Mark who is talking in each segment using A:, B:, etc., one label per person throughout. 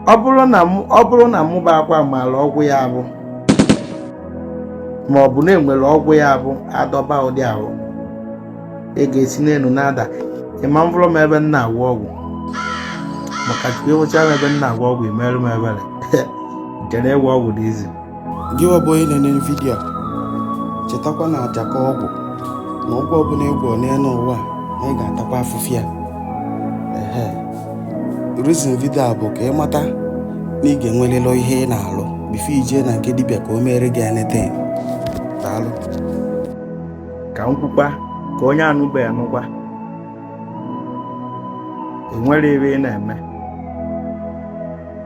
A: ọ bụrụ na mụ bụ akwa maara ọgwụ ya bụ ma ọ bụ na enwere ọgwụ ya bụ adọba ụdị ahụ ga-esi n'elu na-ada ịma mvụrụ m ebe m na-agwọ ọgwụ maka chukwu ịwụcha m ebe m na-agwọ ọgwụ imerụ m ebere chere ịgwọ ọgwụ dị izi
B: gị ọ bụ onye na-enye vidiyo chetakwa na ajaka ọgwụ na ọgwụ ọbụla ịgwọ n'elu ụwa na ị ga-atakwa afụfụ ya. Reason vidiyo a bụ ka ị mata na ị ga-enwelelo ihe ị na-alụ bifo ijee na nke dibịa ka o mere gị anything. Daalụ.
A: ka m kwukwa ka onye anụbeghị anụkwa enwere ebe ị na-eme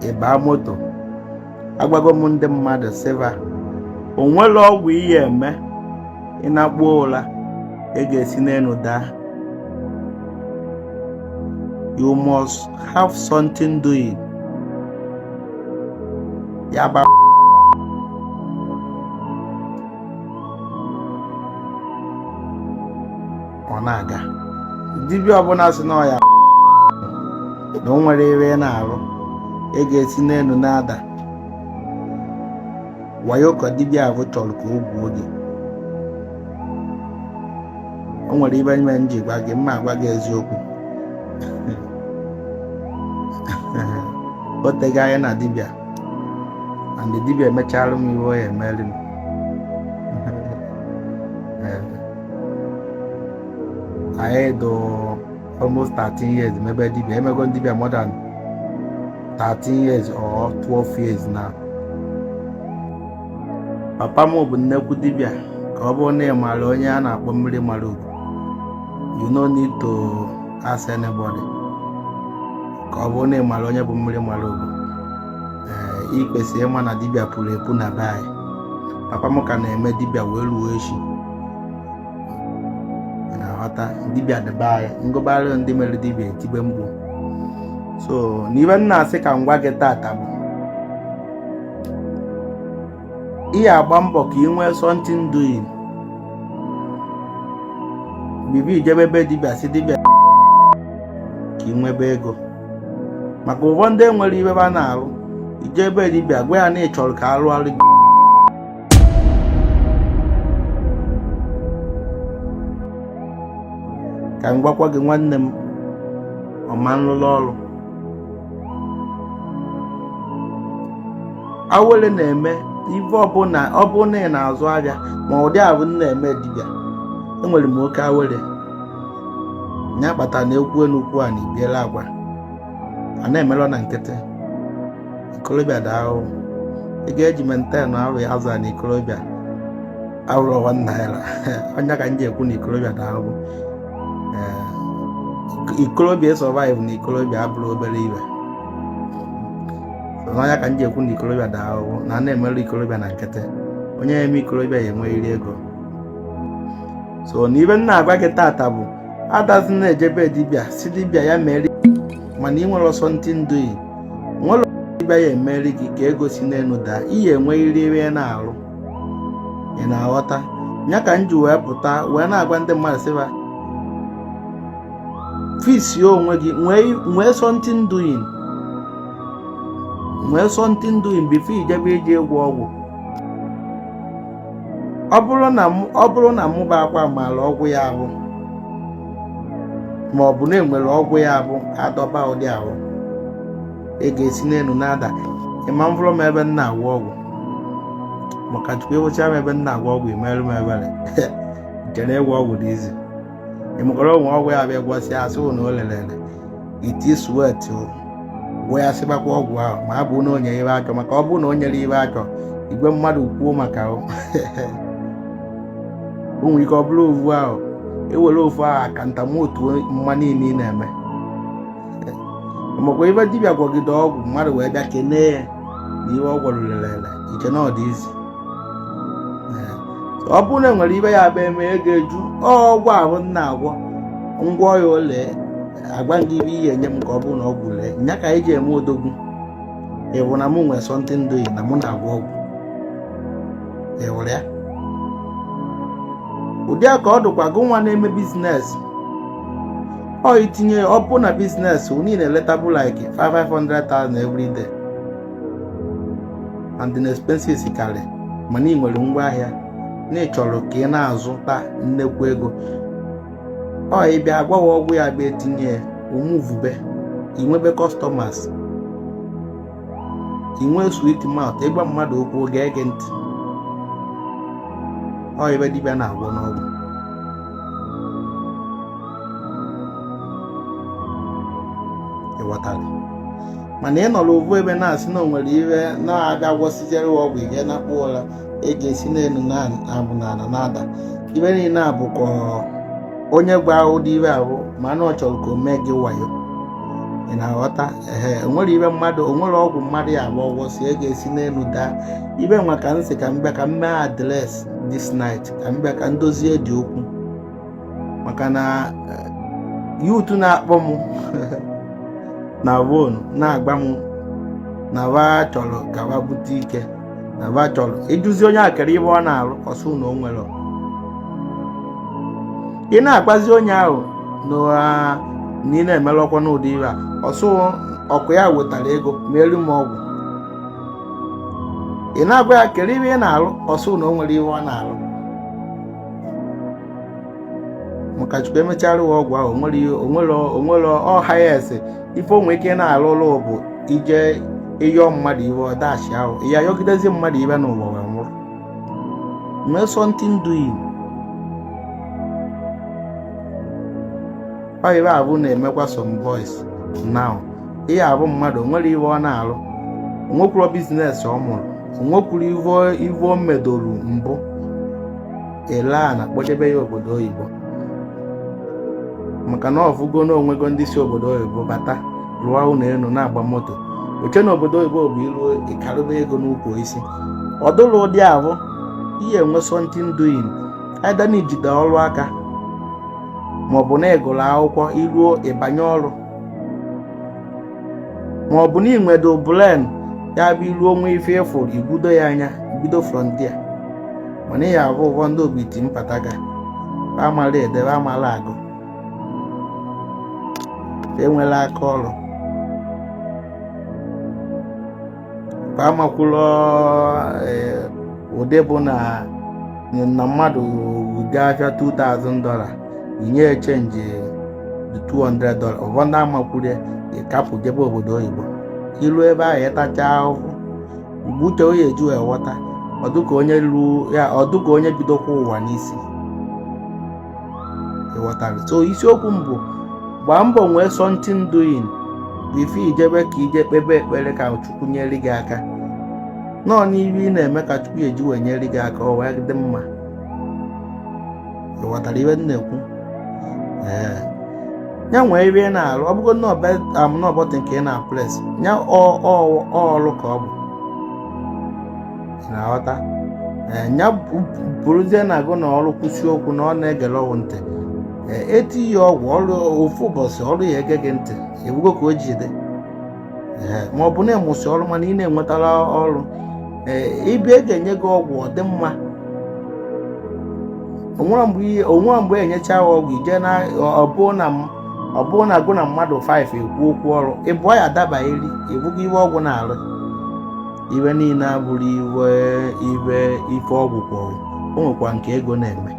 A: ịbaa moto agwago m ndị mmadụ sịva o nwere ọgwụ ihe eme ị na-akpọ ụra ga-esi n'elu daa. You must have something doing. Ya ba ọ na-aga dibịa ọbụla sị na ya na o nwere ebe na-arụ ga-esi n'elu na-ada wayo ka dibịa ahụ chọrọ ka o gbuo gị. O nwere ibe ime m ji gwa gị mma agwa gị eziokwu. O tega anyị na dibịa and dibịa emechara m iwe o ya emeri m. I do almost 13 years maybe dibịa emego dibịa more than 13 years or 12 years now. Papa m bụ nnekwu dibịa ka ọ bụrụ na ị maara onye a na-akpọ mmiri mara ugwu, you no need to ask anybody. Ka ọ bụrụ na ị maara onye bụ mmiri mara ugwu, ị kwesịrị ịma na dibịa pụrụ epu na be anyị. Papa m ka na-eme dibịa wee ruo echi. Na-aghọta dibịa dị be anyị, ngụbara ndị mere dibịa etibe mgbu. So n'ibe m na-asị ka m gwa gị tata bụ ị agba mbọ ka ị nwee something doing. Bibi ijebe ebe dibịa si dibịa ka ị nwebe ego, maka ụfọdụ ndị nwere ibe ba na-arụ ije ebe dibịa gwa ya na ị chọrọ ka arụ gị. Ka m gwakwa gị nwanne m, ọma nrụrụ ọrụ awele na-eme ife ọbụla ị na-azụ ahịa ma ụdị ahụ na-eme dibịa. Enwere m oke awere nya kpata na ekwu enukwu a na ibiela agwa a na-emelọ na nkịtị. Ikolobịa dị ahụ ị ga-eji menten ahụ ya azụ na ikolobịa awụrụ ọwa naira. Onye ka m ji ekwu na ikolobịa dị ahụ ikolobịa survive na ikolobịa abụrụ obere ibe. Onye ka m ji ekwu na ikolobịa dị ahụ na na-emelụ ikolobịa na nkịtị. Onye na-eme ikolobịa ya enweghịrị ego. So na ibe m na-agwa gị tata bụ adazi na-ejebe dibịa si dibịa ya mere mana ị nwere something doing. Nwere dibịa ya emeri gị ka ego si n'elu daa, ihe enweghịrị ebe na-arụ. Ị na-aghọta ya ka m ji wee pụta wee na-agwa ndị mmadụ sịba fisi onwe gị nwee something doing. Nwee something doing before ijebe iji egwu ọgwụ. Ọ bụrụ na mụ bụ akwa maara ọgwụ ya bụ ma ọ bụ na enwere ọgwụ ya bụ adọba ụdị ahụ ga-esi n'elu na-ada ịma mvụrụ m ebe m na-agwọ ọgwụ maka chukwu ịwụcha m ebe m na-agwọ ọgwụ imerụ m ebere chere ịgwọ ọgwụ dị izi. Ịmụkọrọ onwe ọgwụ ya bịa gwọsịa asị na o lelele iti swet gwọ ya sịbakwa ọgwụ ahụ ma abụ na onye ibe achọ, maka ọ bụ na o nyere ibe achọ igwe mmadụ kwuo maka o nwere ike ọ bụrụ ovu ahụ ewere ofu ahụ ka ntamotu mma niile ị na-eme. Makwa ibe dibịa gwọgide ọgwụ mmadụ wee bịa kenee ya na iwe ọ gwọrọ lelele iche na ọ dị izi. Ọ bụrụ na enwere ibe ya bụ eme ego eju ọgwụ ahụ na-agwọ ngwọ ya ole agwa gị ibe ihe enye m ka ọ bụrụ na ọgwụ lee nya ka anyị ji eme odogwu. Ịwụ na mụ nwere something doing na mụ na-agwọ ọgwụ ịwụrụ ya. Ụdị a ka ọ dịkwa gị nwa na-eme biznes. Ọ itinye ọ bụ na biznes niile letabụ like 500,000 every day. and the expenses karị mana ị nwere ngwa ahịa na ị chọrọ ka ị na-azụta nnekwu ego, ọ ịbịa agbawa ọgwụ ya bịa etinye omuvube, inwebe customers, inwe sweet mouth, ịgba mmadụ okwu oge ege ntị, ọ ebe dibịa na-agwọ n'ọgwụ. Ịghọtara? Mana ị nọrọ ovu ebe na-asị na o nwere ihe na-abịa gwọsizere ọgwụ ige na-akpụ ụra eji esi n'elu na-abụ n'ala na-ada, ibe niile a bụ ka onye gwa ụdị ibe ahụ mana ọ chọrọ ka o mee gị wayo. Ị na-aghọta? Onwere ibe mmadụ, onwere ọgwụ mmadụ ya agba ọgwọ si ga-esi n'elu daa. Ibe nwa ka m sị ka m bịa ka m mee adres this night, ka m bịa ka m dozie dị okwu, maka na yutu na-akpọ m na vonu na-agba m na va chọrọ ka va bute ike, na va chọrọ iduzi onye akara ibe ọ na-alụ ọsụ na o nwere. Ị na-agbazi onye ahụ na ị na-emelọkwa n'ụdị ibe a, ọsụ ọkụ ya wetara ego ma elu m ọgwụ. Ị na-agwa ya kere ibe ị na-alụ ọsụ na o nwere ihe ọ na-alụ, maka Chukwu emechara ọgwụ ahụ onwere ọha ya ese ife onwe ike na-alụ ụlọ bụ ije ịyọ mmadụ ibe ọdachi ahụ ya yọgidezi mmadụ ibe n'ụwa wee nwụrụ. Mee something doing. Ọ ibe abụ na-emekwa some boys now. Ihe abụ mmadụ onwere ibe ọ na-alụ, onwekwuru biznes ọ mụrụ, onwekwuru ive o medoro mbụ, ele a na-akpọjebe ya obodo oyibo, maka na ọfụgo na onwego ndị si obodo oyibo bata rụọ ụlọ elu na-agba moto. Oche na obodo oyibo bụ iruo ịkarịba ego n'ukwu isi. Ọ dụrụ ụdị ahụ ihe enwe something doing, either na ijide ọrụ aka maọbụ na ịgụrụ akwụkwọ iruo ịbanye ọrụ, maọbụ na inwedo blen ya bụ iruo onwe ife ịfụrụ ibudo ya anya bido frontier. Mana ihe abụ ụfọ ndị obiti mpataga amara edebe amara agụ, enwela aka ọrụ, amakwụrụ ụdị bụ na mmadụ ga afịa $2,000 inye chenji $200, ụfọ ndị amakwụrụ ịkapụ jebe obodo oyibo. Ilu ebe ahụ ịtacha ahụhụ mgbe uche onye eju ghọta ọdụka onye bidokwa ụwa n'isi. Ịghọtara? So isiokwu m bụ gbaa mbọ nwee something doing bụ ife ijebe ka ije kpebe ekpere ka Chukwu nyere gị aka. Nọọ n'ihe ị na-eme ka Chukwu eji wee nyere gị aka ọ wee dị mma. Ịghọtara ibe m na-ekwu? Ya nwee ibe ị na-alụ, ọ bụgo n'ọbọtị nke ị na-apres ya ọrụ ka ọ bụ. Ị na-aghọta? Ya bụrụzie na agụ na ọrụ kwụsị okwu na ọ na-egere ọgwụ ntị, eti ya ọgwụ ọrụ ofu ụbọchị ọrụ ya ege gị ntị, ebugo ka o ji dị. Ma ọ bụ na ịmụsị ọrụ mana ị na-enwetara ọrụ, ịbịa ga-enye gị ọgwụ ọ dị mma. Onwere mgbe enyecha ọgwụ ije na ọ bụrụ na agụ na mmadụ 5 ekwu okwu ọrụ, ịbụọ ya daba eri ebugo iwe ọgwụ na-arụ. Iwe niile abụrụ ife ọgwụ kwọrọ, o nwekwa nke ego na-eme.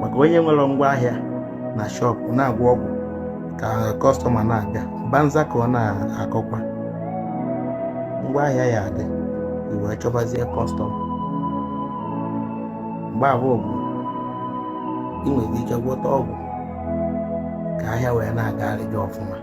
A: Maka onye nwere ngwa ahịa na shọpụ na-agwọ ọgwụ ka kọstọma na-abịa banza ka ọ na-akọkwa, ngwa ahịa ya adị iwe chọbazie kọstọma. Mgbe abụọ bụ ị nwere ike gwọta ọgwụ ka ahịa wee na-agagharị gị ọfụma.